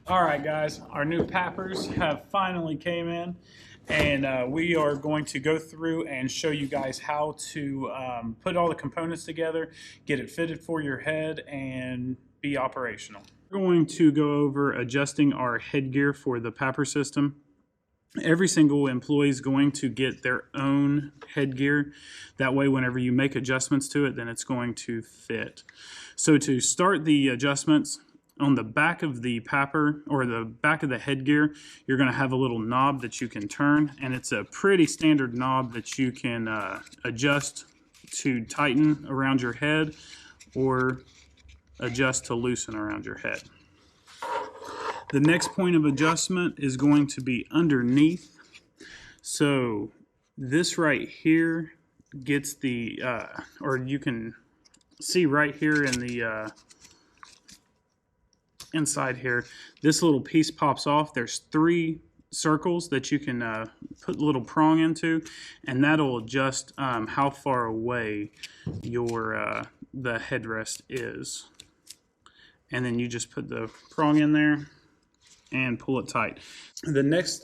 All right, guys, our new PAPRs have finally came in, and we are going to go through and show you guys how to put all the components together, get it fitted for your head, and be operational. We're going to go over adjusting our headgear for the PAPR system. Every single employee is going to get their own headgear. That way, whenever you make adjustments to it, then it's going to fit. So to start the adjustments, on the back of the PAPR or the back of the headgear, you're going to have a little knob that you can turn, and it's a pretty standard knob that you can adjust to tighten around your head or adjust to loosen around your head. The next point of adjustment is going to be underneath. So this right here gets the, or you can see right here in the inside here, this little piece pops off. There's 3 circles that you can put a little prong into, and that'll adjust how far away your the headrest is. And then you just put the prong in there and pull it tight. The next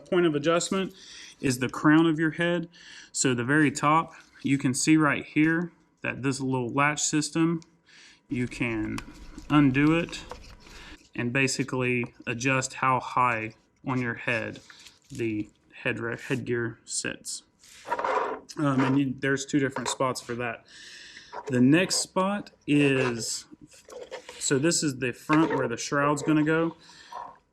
point of adjustment is the crown of your head. So the very top, you can see right here that this little latch system, you can undo it and basically adjust how high on your head the headgear sits. There's 2 different spots for that. The next spot is, so this is the front where the shroud's going to go.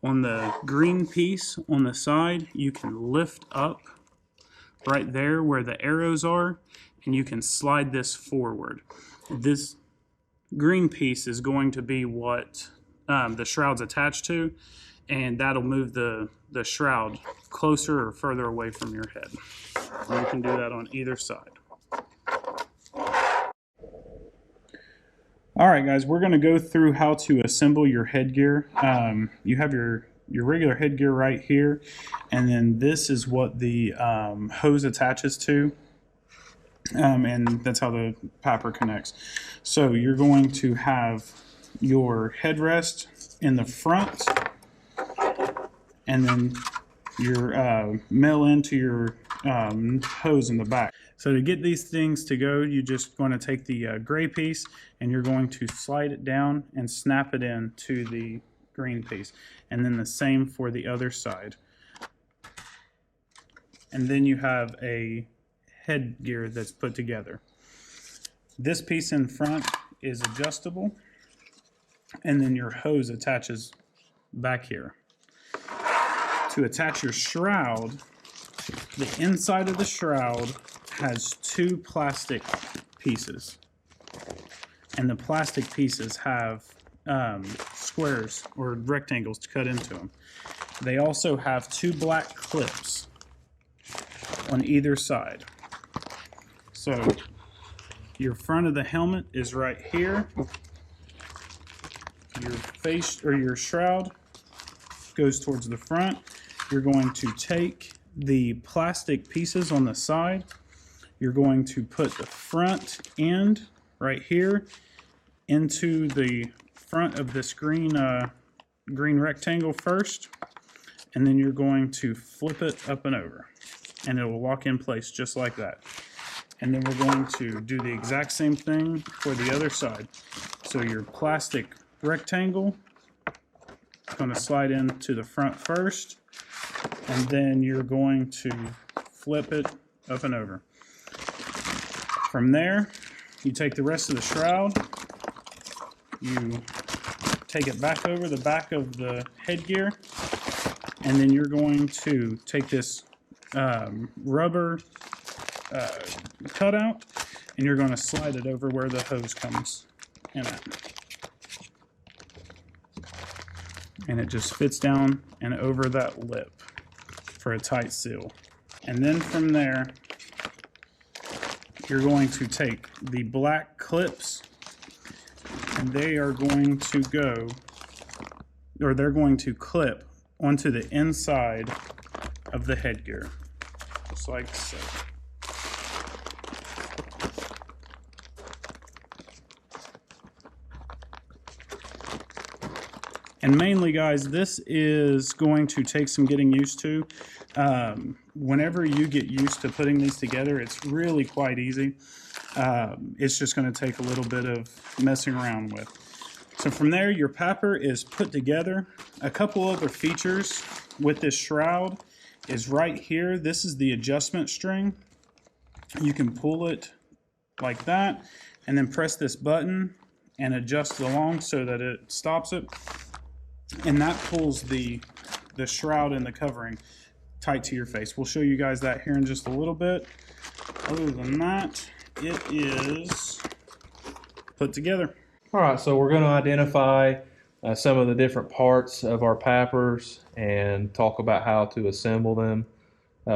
On the green piece on the side, you can lift up right there where the arrows are, and you can slide this forward. This green piece is going to be what the shroud's attached to, and that'll move the shroud closer or further away from your head. And you can do that on either side. All right, guys, we're going to go through how to assemble your headgear. You have your regular headgear right here, and then this is what the hose attaches to, and that's how the PAPR connects. So you're going to have your headrest in the front, and then your male into your hose in the back. So to get these things to go, you're just going to take the gray piece and you're going to slide it down and snap it in to the green piece, and then the same for the other side. And then you have a headgear that's put together. This piece in front is adjustable, and then your hose attaches back here. To attach your shroud, the inside of the shroud has 2 plastic pieces, and the plastic pieces have squares or rectangles to cut into them. They also have 2 black clips on either side. So your front of the helmet is right here. Your face or your shroud goes towards the front. You're going to take the plastic pieces on the side. You're going to put the front end right here into the front of this green rectangle first, and then you're going to flip it up and over, and it will lock in place just like that. And then we're going to do the exact same thing for the other side. So your plastic rectangle is going to slide into the front first, and then you're going to flip it up and over. From there, you take the rest of the shroud, you take it back over the back of the headgear, and then you're going to take this rubber cutout, and you're going to slide it over where the hose comes in at. And it just fits down and over that lip for a tight seal. And then from there, you're going to take the black clips, and they are going to go, or they're going to clip onto the inside of the headgear, just like so. And mainly, guys, this is going to take some getting used to. Whenever you get used to putting these together, it's really quite easy. It's just going to take a little bit of messing around with. So from there, your PAPR is put together. A couple other features with this shroud is right here. This is the adjustment string. You can pull it like that and then press this button and adjust it along so that it stops it. And that pulls the shroud and the covering tight to your face. We'll show you guys that here in just a little bit. Other than that, it is put together. All right, so we're going to identify some of the different parts of our PAPRs and talk about how to assemble them.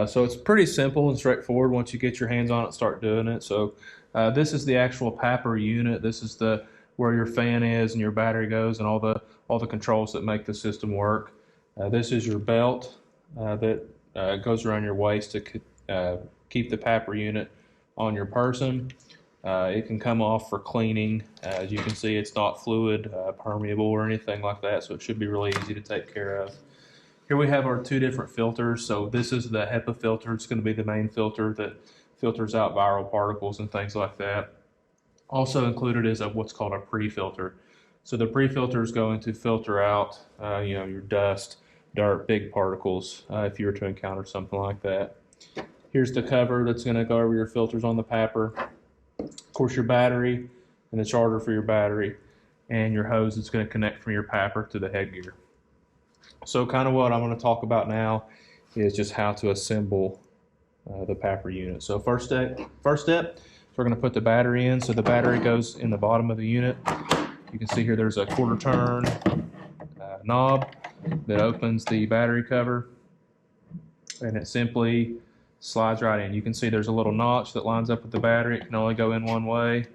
So it's pretty simple and straightforward once you get your hands on it and start doing it. So this is the actual PAPR unit. This is where your fan is and your battery goes and all the controls that make the system work. This is your belt that goes around your waist to keep the PAPR unit on your person. It can come off for cleaning. As you can see, it's not fluid, permeable or anything like that, so it should be really easy to take care of. Here we have our two different filters. So this is the HEPA filter. It's going to be the main filter that filters out viral particles and things like that. Also included is what's called a pre-filter. So the pre-filter is going to filter out your dust, dirt, big particles if you were to encounter something like that. Here's the cover that's going to go over your filters on the PAPR. Of course, your battery and the charger for your battery and your hose that's going to connect from your PAPR to the headgear. So kind of what I'm going to talk about now is just how to assemble the PAPR unit. So first step, we're going to put the battery in. So the battery goes in the bottom of the unit. You can see here there's a quarter turn knob that opens the battery cover, and it simply slides right in. You can see there's a little notch that lines up with the battery. It can only go in one way.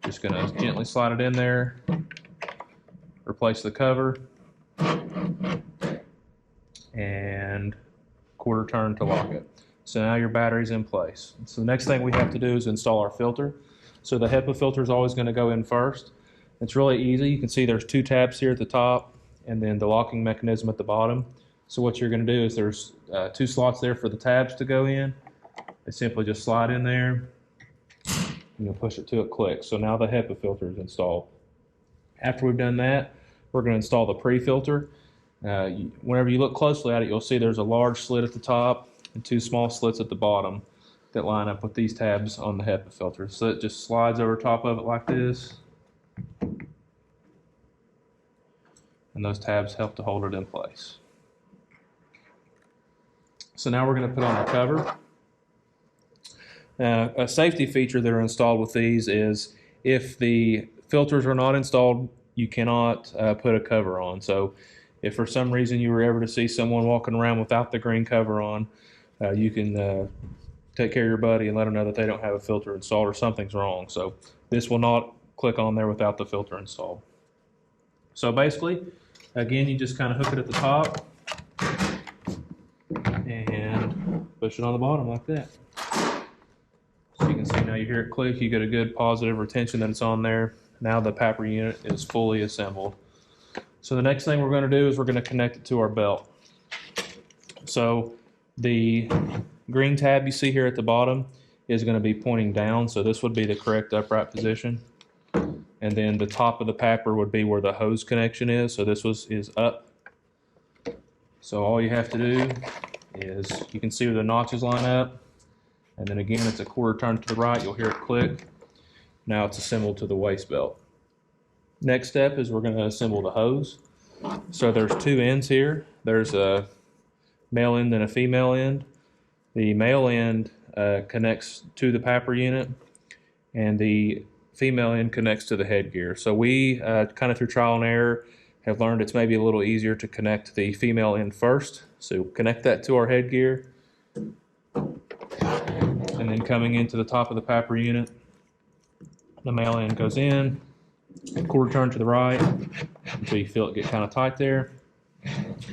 Just going to gently slide it in there, replace the cover, and quarter turn to lock it. So now your battery's in place. So the next thing we have to do is install our filter. So the HEPA filter is always going to go in first. It's really easy. You can see there's two tabs here at the top and then the locking mechanism at the bottom. So what you're going to do is there's two slots there for the tabs to go in. They simply just slide in there and you'll push it till it clicks. So now the HEPA filter is installed. After we've done that, we're going to install the pre-filter. Whenever you look closely at it, you'll see there's a large slit at the top and two small slits at the bottom that line up with these tabs on the HEPA filter. So it just slides over top of it like this. And those tabs help to hold it in place. So now we're going to put on the cover. A safety feature that are installed with these is if the filters are not installed, you cannot put a cover on. So if for some reason you were ever to see someone walking around without the green cover on, you can take care of your buddy and let them know that they don't have a filter installed or something's wrong. So this will not click on there without the filter installed. So basically, again, you just kind of hook it at the top and push it on the bottom like that. So you can see now you hear it click, you get a good positive retention that it's on there. Now the PAPR unit is fully assembled. So the next thing we're going to do is we're going to connect it to our belt. So the green tab you see here at the bottom is going to be pointing down, so this would be the correct upright position. And then the top of the PAPR would be where the hose connection is, so this is up. So all you have to do is, you can see where the notches line up, and then again it's a quarter turn to the right, you'll hear it click. Now it's assembled to the waist belt. Next step is we're going to assemble the hose. So there's two ends here. There's a male end and a female end. The male end connects to the PAPR unit, and the female end connects to the headgear. So we, kind of through trial and error, have learned it's maybe a little easier to connect the female end first. So connect that to our headgear, and then coming into the top of the PAPR unit, the male end goes in, quarter turn to the right until you feel it get kind of tight there.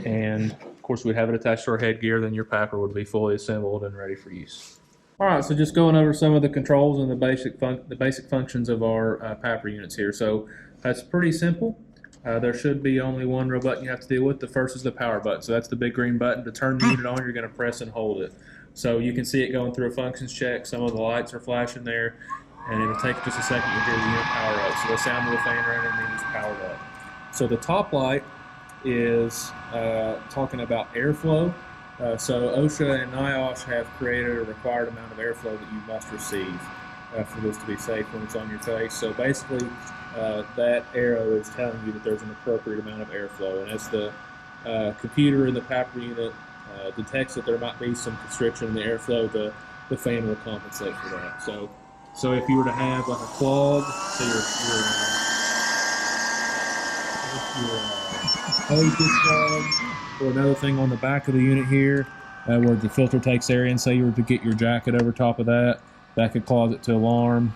And of course we'd have it attached to our headgear, then your PAPR would be fully assembled and ready for use. All right, so just going over some of the controls and the basic functions of our PAPR units here. So that's pretty simple. There should be only one real button you have to deal with. The first is the power button. So that's the big green button. To turn the unit on, you're going to press and hold it. So you can see it going through a functions check. Some of the lights are flashing there, and it'll take just a second to hear the unit power up. So the sound of the fan running means powered up. So the top light is talking about airflow. So OSHA and NIOSH have created a required amount of airflow that you must receive for this to be safe when it's on your face. So basically, that arrow is telling you that there's an appropriate amount of airflow. And as the computer in the PAPR unit detects that there might be some constriction in the airflow, the fan will compensate for that. So if you were to have like a clog, so your hose gets clogged, or another thing on the back of the unit here, where the filter takes air in, say you were to get your jacket over top of that, that could cause it to alarm.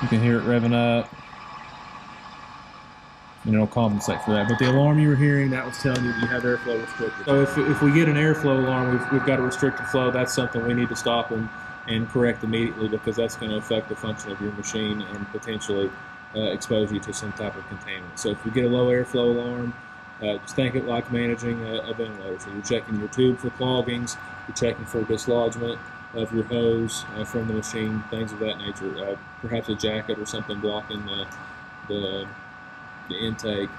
You can hear it revving up, and it'll compensate for that. But the alarm you were hearing, that was telling you that you have airflow restricted. So if we get an airflow alarm, we've got a restricted flow, that's something we need to stop and correct immediately, because that's going to affect the function of your machine and potentially expose you to some type of contaminant. So if you get a low airflow alarm, just think it like managing a ventilator. So you're checking your tube for cloggings, you're checking for dislodgement of your hose from the machine, things of that nature. Perhaps a jacket or something blocking the intake.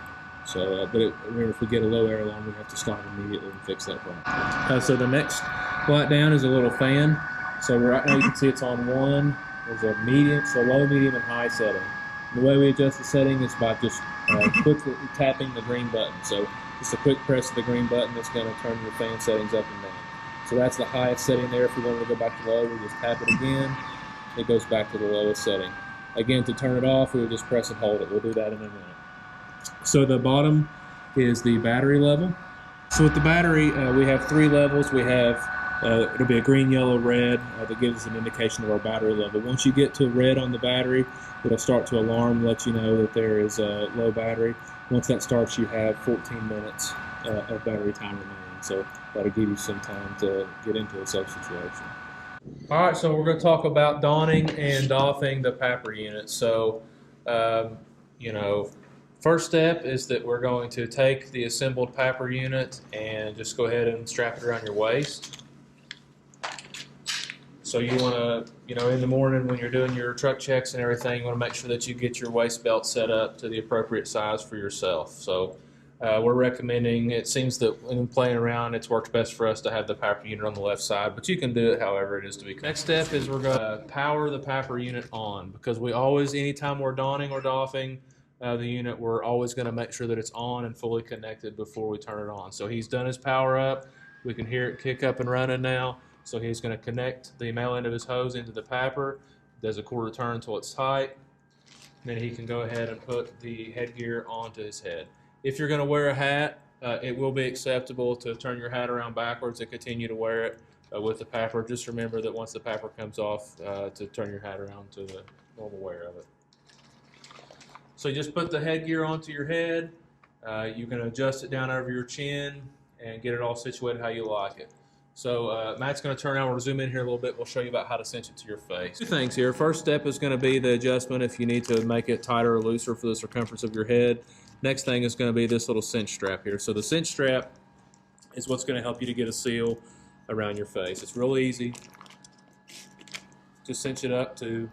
So, remember, if we get a low air alarm, we have to stop immediately and fix that problem. So the next light down is a little fan. So right now you can see it's on one. There's a medium, so low, medium, and high setting. The way we adjust the setting is by just quickly tapping the green button. So just a quick press of the green button that's going to turn your fan settings up and down. So that's the highest setting there. If we wanted to go back to low, we just tap it again. It goes back to the lowest setting. Again, to turn it off, we would just press and hold it. We'll do that in a minute. So the bottom is the battery level. So with the battery, we have 3 levels. We have it'll be a green, yellow, red that gives us an indication of our battery level. Once you get to red on the battery, it'll start to alarm, let you know that there is a low battery. Once that starts, you have 14 minutes of battery time remaining. So that'll give you some time to get into a safe situation. All right, so we're going to talk about donning and doffing the PAPR unit. So, first step is that we're going to take the assembled PAPR unit and just go ahead and strap it around your waist. So you want to, in the morning when you're doing your truck checks and everything, you want to make sure that you get your waist belt set up to the appropriate size for yourself. So we're recommending, it seems that when playing around, it's worked best for us to have the PAPR unit on the left side, but you can do it however it is to be. Next step is we're going to power the PAPR unit on, because we always, anytime we're donning or doffing the unit, we're always going to make sure that it's on and fully connected before we turn it on. So he's done his power up. We can hear it kick up and running now. So he's going to connect the male end of his hose into the PAPR, does a quarter turn until it's tight. Then he can go ahead and put the headgear onto his head. If you're going to wear a hat, it will be acceptable to turn your hat around backwards and continue to wear it with the PAPR. Just remember that once the PAPR comes off, to turn your hat around to the normal wear of it. So you just put the headgear onto your head. You can adjust it down over your chin and get it all situated how you like it. So Matt's going to turn around. We'll zoom in here a little bit. We'll show you about how to cinch it to your face. 2 things here. First step is going to be the adjustment if you need to make it tighter or looser for the circumference of your head. Next thing is going to be this little cinch strap here. So the cinch strap is what's going to help you to get a seal around your face. It's real easy. Just cinch it up to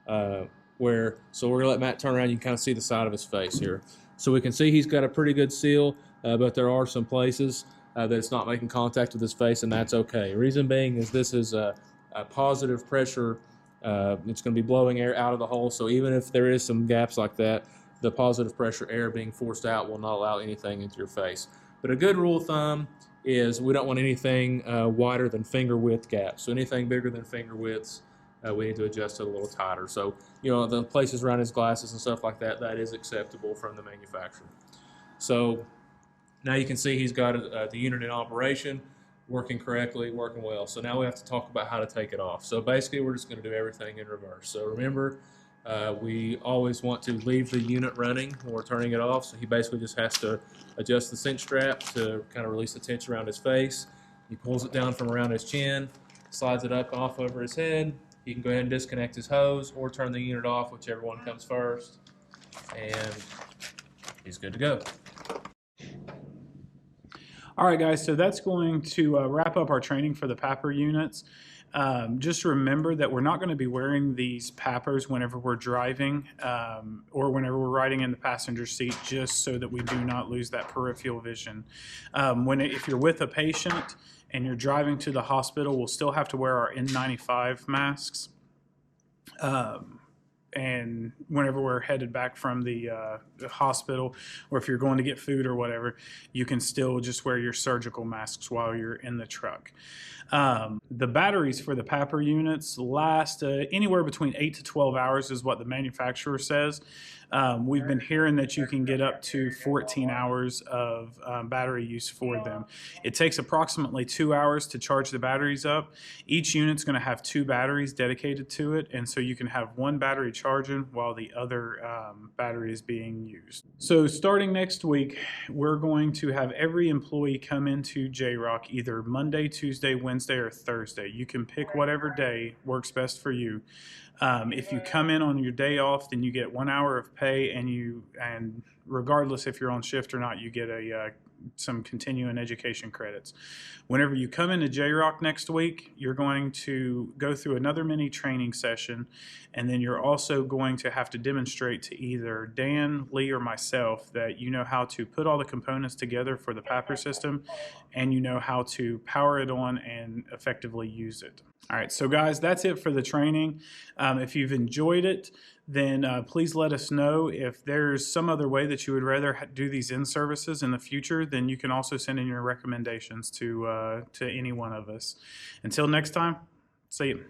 so we're going to let Matt turn around. You can kind of see the side of his face here. So we can see he's got a pretty good seal, but there are some places that it's not making contact with his face, and that's okay. Reason being is this is a positive pressure. It's going to be blowing air out of the hole, so even if there is some gaps like that, the positive pressure air being forced out will not allow anything into your face. But a good rule of thumb is we don't want anything wider than finger width gaps. So anything bigger than finger widths, we need to adjust it a little tighter. So, the places around his glasses and stuff like that, that is acceptable from the manufacturer. So now you can see he's got the unit in operation, working correctly, working well. So now we have to talk about how to take it off. So basically we're just going to do everything in reverse. So remember, we always want to leave the unit running when we're turning it off. So he basically just has to adjust the cinch strap to kind of release the tension around his face. He pulls it down from around his chin, slides it up off over his head. He can go ahead and disconnect his hose or turn the unit off, whichever one comes first. And he's good to go. All right, guys, so that's going to wrap up our training for the PAPR units. Just remember that we're not going to be wearing these PAPRs whenever we're driving or whenever we're riding in the passenger seat, just so that we do not lose that peripheral vision. If you're with a patient and you're driving to the hospital, we'll still have to wear our N95 masks. And whenever we're headed back from the hospital, or if you're going to get food or whatever, you can still just wear your surgical masks while you're in the truck. The batteries for the PAPR units last anywhere between 8 to 12 hours is what the manufacturer says. We've been hearing that you can get up to 14 hours of battery use for them. It takes approximately 2 hours to charge the batteries up. Each unit's going to have 2 batteries dedicated to it, and so you can have one battery charging while the other battery is being used. So starting next week, we're going to have every employee come into J-Rock either Monday, Tuesday, Wednesday, or Thursday. You can pick whatever day works best for you. If you come in on your day off, then you get 1 hour of pay, and regardless if you're on shift or not, you get some continuing education credits. Whenever you come into J-Rock next week, you're going to go through another mini training session, and then you're also going to have to demonstrate to either Dan, Lee, or myself that you know how to put all the components together for the PAPR system, and you know how to power it on and effectively use it. All right, so guys, that's it for the training. If you've enjoyed it, then please let us know. If there's some other way that you would rather do these in-services in the future, then you can also send in your recommendations to any one of us. Until next time, see you.